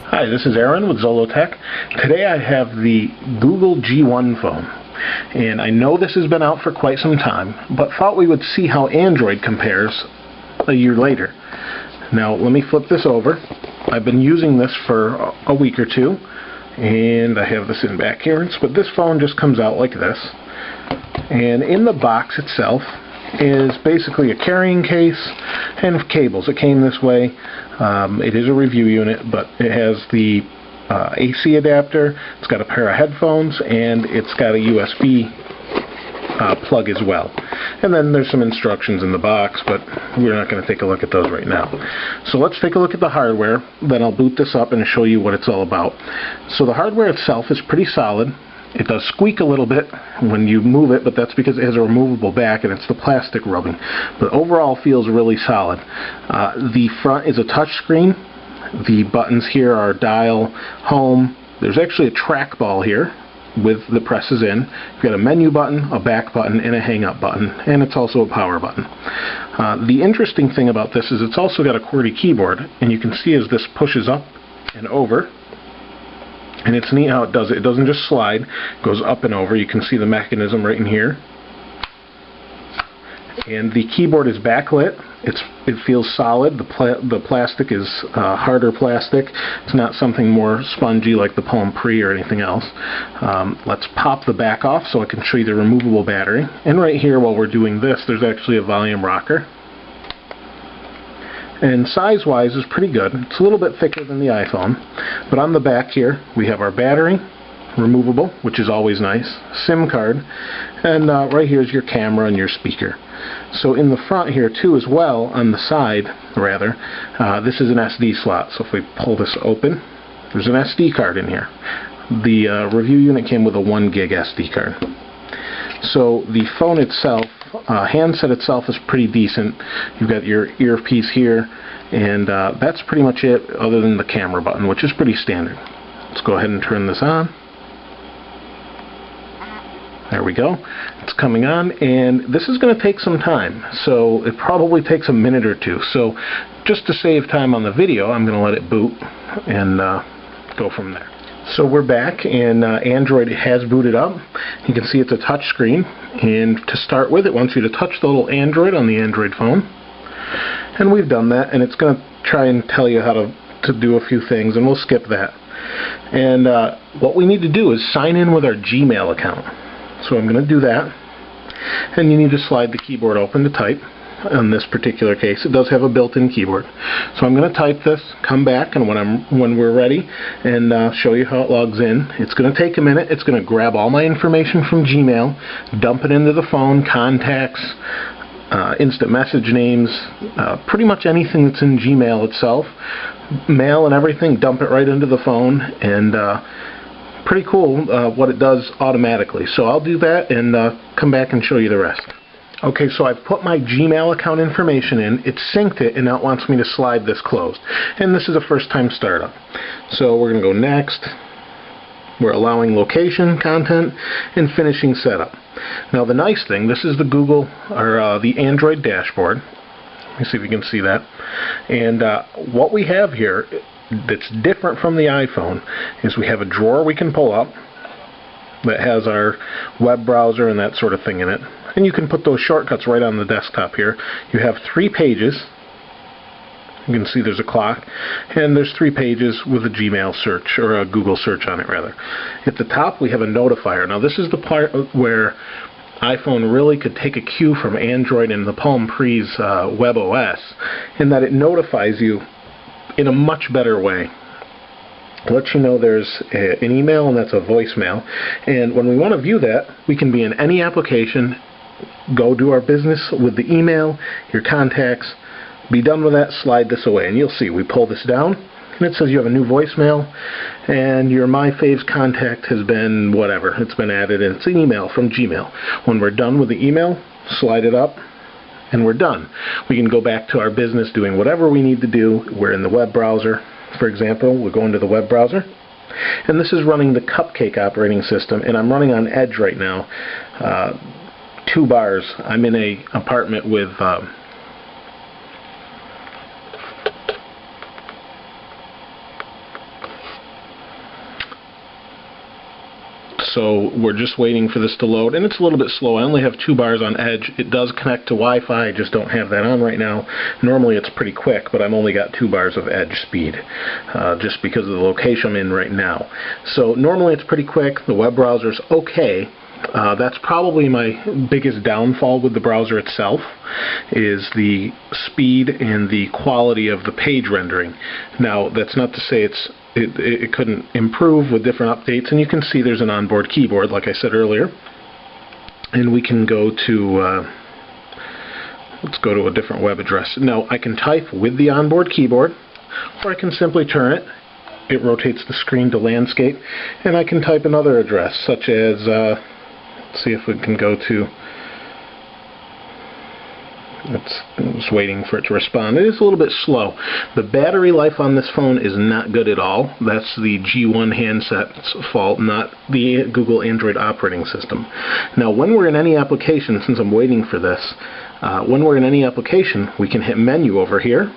Hi, this is Aaron with Zollotech. Today I have the Google G1 phone, and I know this has been out for quite some time, but thought we would see how Android compares a year later. Now let me flip this over. I've been using this for a week or two, and I have this in back here, but this phone just comes out like this, and in the box itself is basically a carrying case and cables. It came this way. It is a review unit, but it has the AC adapter, it's got a pair of headphones, and it's got a USB plug as well. And then there's some instructions in the box, but we're not going to take a look at those right now. So let's take a look at the hardware, then I'll boot this up and show you what it's all about. So the hardware itself is pretty solid. It does squeak a little bit when you move it, but that's because it has a removable back and it's the plastic rubbing. But overall feels really solid. The front is a touch screen. The buttons here are dial, home. There's actually a trackball here with the presses in. You've got a menu button, a back button, and a hang up button, and it's also a power button. The interesting thing about this is it's also got a QWERTY keyboard, and you can see as this pushes up and over, and it's neat how it does it. It doesn't just slide, it goes up and over. You can see the mechanism right in here. And the keyboard is backlit. It feels solid. The plastic is harder plastic. It's not something more spongy like the Palm Pre or anything else. Let's pop the back off so I can show you the removable battery. And right here, while we're doing this, there's actually a volume rocker. And size-wise is pretty good. It's a little bit thicker than the iPhone. But on the back here, we have our battery, removable, which is always nice, SIM card, and right here is your camera and your speaker. So in the front here too as well, on the side rather, this is an SD slot. So if we pull this open, there's an SD card in here. The review unit came with a 1 gig SD card. So the phone itself, handset itself is pretty decent. You've got your earpiece here, and that's pretty much it other than the camera button, which is pretty standard. Let's go ahead and turn this on. There we go. It's coming on, and this is going to take some time, so it probably takes a minute or two. So just to save time on the video, I'm going to let it boot and go from there. So we're back, and Android has booted up. You can see it's a touch screen, and to start with, it wants you to touch the little Android on the Android phone, and we've done that, and it's going to try and tell you how to do a few things, and we'll skip that. And what we need to do is sign in with our Gmail account. So I'm going to do that, and you need to slide the keyboard open to type. In this particular case, it does have a built-in keyboard. So I'm going to type this, come back, and when we're ready, and show you how it logs in. It's going to take a minute. It's going to grab all my information from Gmail, dump it into the phone, contacts, instant message names, pretty much anything that's in Gmail itself, mail and everything, dump it right into the phone, and pretty cool what it does automatically. So I'll do that and come back and show you the rest. Okay, so I've put my Gmail account information in, it synced it, and now it wants me to slide this closed. And this is a first time startup. So we're going to go next. We're allowing location, content, and finishing setup. Now the nice thing, this is the Google, or the Android dashboard. Let me see if you can see that. And what we have here that's different from the iPhone is we have a drawer we can pull up that has our web browser and that sort of thing in it. And you can put those shortcuts right on the desktop here. You have 3 pages. You can see there's a clock, and there's 3 pages with a Gmail search, or a Google search on it rather. At the top we have a notifier. Now this is the part where iPhone really could take a cue from Android and the Palm Pre's WebOS, in that it notifies you in a much better way. Let you know there's an email, and that's a voicemail. And when we want to view that, we can be in any application, go do our business with the email, your contacts, be done with that, slide this away. And you'll see, we pull this down, and it says you have a new voicemail, and your My Faves contact has been whatever. It's been added, and it's an email from Gmail. When we're done with the email, slide it up, and we're done. We can go back to our business doing whatever we need to do. We're in the web browser. For example, we'll go into the web browser, and this is running the Cupcake operating system, and I'm running on Edge right now. 2 bars. I'm in an apartment with so we're just waiting for this to load, and it's a little bit slow. I only have 2 bars on Edge. It does connect to Wi-Fi, I just don't have that on right now. Normally it's pretty quick, but I've only got 2 bars of Edge speed, just because of the location I'm in right now. So normally it's pretty quick. The web browser's okay. That's probably my biggest downfall with the browser itself, is the speed and the quality of the page rendering. Now, that's not to say it couldn't improve with different updates, and you can see there's an onboard keyboard, like I said earlier. And we can go to, let's go to a different web address. Now, I can type with the onboard keyboard, or I can simply turn it. It rotates the screen to landscape, and I can type another address, such as, let's see if we can go to, I'm just waiting for it to respond. It is a little bit slow. The battery life on this phone is not good at all. That's the G1 handset's fault, not the Google Android operating system. Now, when we're in any application, since I'm waiting for this, when we're in any application, we can hit menu over here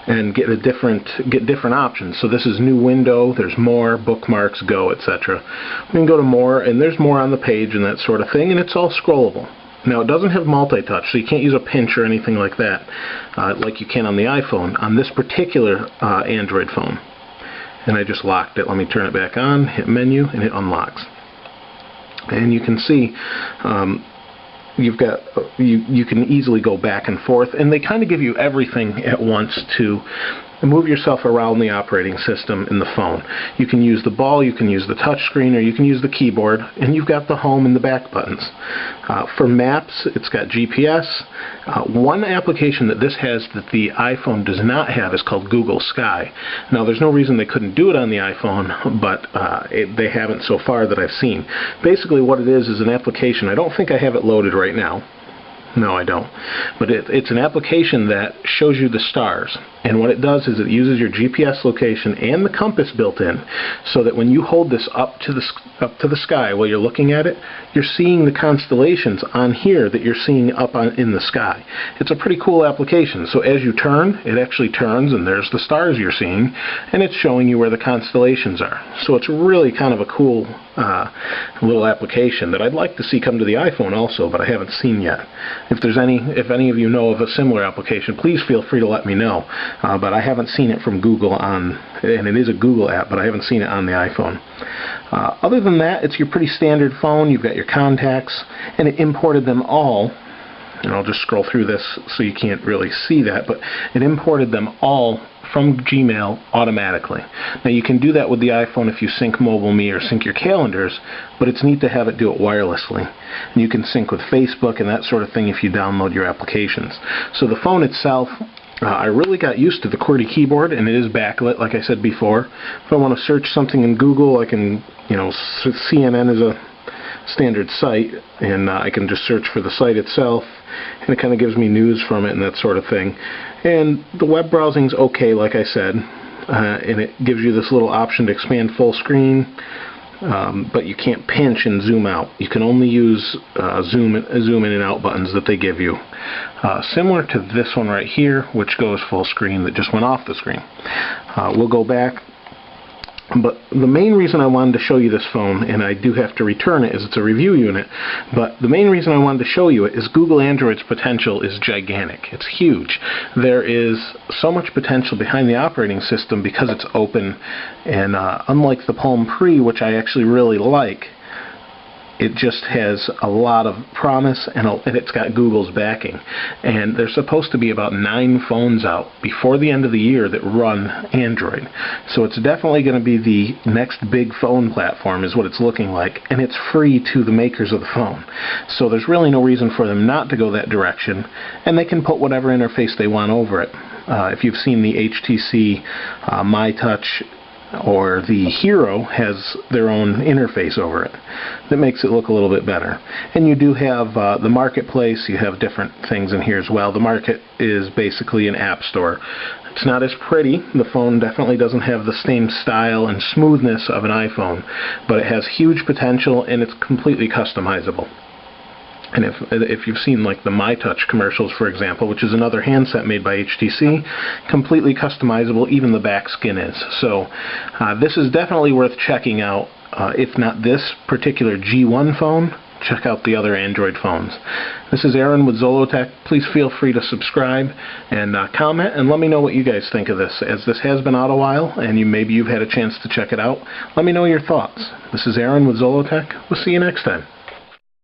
and get different options. So this is new window, there's more, bookmarks, go, etc. We can go to more, and there's more on the page and that sort of thing, and it's all scrollable. Now, it doesn't have multi-touch, so you can't use a pinch or anything like that, like you can on the iPhone, on this particular Android phone. And I just locked it. Let me turn it back on, hit menu, and it unlocks. And you can see you've got you can easily go back and forth, and they kind of give you everything at once to move yourself around the operating system in the phone. You can use the ball, you can use the touch screen, or you can use the keyboard, and you've got the home and the back buttons. For maps, it's got GPS. One application that this has that the iPhone does not have is called Google Sky. Now, there's no reason they couldn't do it on the iPhone, but they haven't so far that I've seen. Basically what it is an application. I don't think I have it loaded right now. No, I don't. But it's an application that shows you the stars. And what it does is it uses your GPS location and the compass built in, so that when you hold this up to the sky while you're looking at it, you're seeing the constellations on here that you're seeing up in the sky. It's a pretty cool application. So as you turn, it actually turns, and there's the stars you're seeing, and it's showing you where the constellations are. So it's really kind of a cool little application that I'd like to see come to the iPhone also, but I haven't seen yet. If any of you know of a similar application, please feel free to let me know. But I haven't seen it from Google and it is a Google app, but I haven't seen it on the iPhone. Other than that, it's your pretty standard phone. You've got your contacts, and it imported them all. And I'll just scroll through this so you can't really see that, but it imported them all from Gmail automatically. Now, you can do that with the iPhone if you sync MobileMe or sync your calendars, but it's neat to have it do it wirelessly. And you can sync with Facebook and that sort of thing if you download your applications. So the phone itself, I really got used to the QWERTY keyboard, and it is backlit, like I said before. If I want to search something in Google, I can, CNN is a standard site, and I can just search for the site itself, and it kind of gives me news from it and that sort of thing. And the web browsing's okay, like I said, and it gives you this little option to expand full screen, but you can't pinch and zoom out. You can only use zoom in and out buttons that they give you. Similar to this one right here, which goes full screen, that just went off the screen. We'll go back. But the main reason I wanted to show you this phone, and I do have to return it, is it's a review unit, but the main reason I wanted to show you it is Google Android's potential is gigantic. It's huge. There is so much potential behind the operating system because it's open, and unlike the Palm Pre, which I actually really like, it just has a lot of promise, and it's got Google's backing. And there's supposed to be about 9 phones out before the end of the year that run Android. So it's definitely going to be the next big phone platform, is what it's looking like. And it's free to the makers of the phone. So there's really no reason for them not to go that direction. And they can put whatever interface they want over it. If you've seen the HTC MyTouch, or the Hero has their own interface over it that makes it look a little bit better. And you do have the Marketplace. You have different things in here as well. The Market is basically an app store. It's not as pretty. The phone definitely doesn't have the same style and smoothness of an iPhone, but it has huge potential, and it's completely customizable. And if you've seen like the MyTouch commercials, for example, which is another handset made by HTC, completely customizable, even the back skin is. So this is definitely worth checking out. if not this particular G1 phone, check out the other Android phones. This is Aaron with Zollotech. Please feel free to subscribe and comment and let me know what you guys think of this. As this has been out a while and maybe you've had a chance to check it out, let me know your thoughts. This is Aaron with Zollotech. We'll see you next time.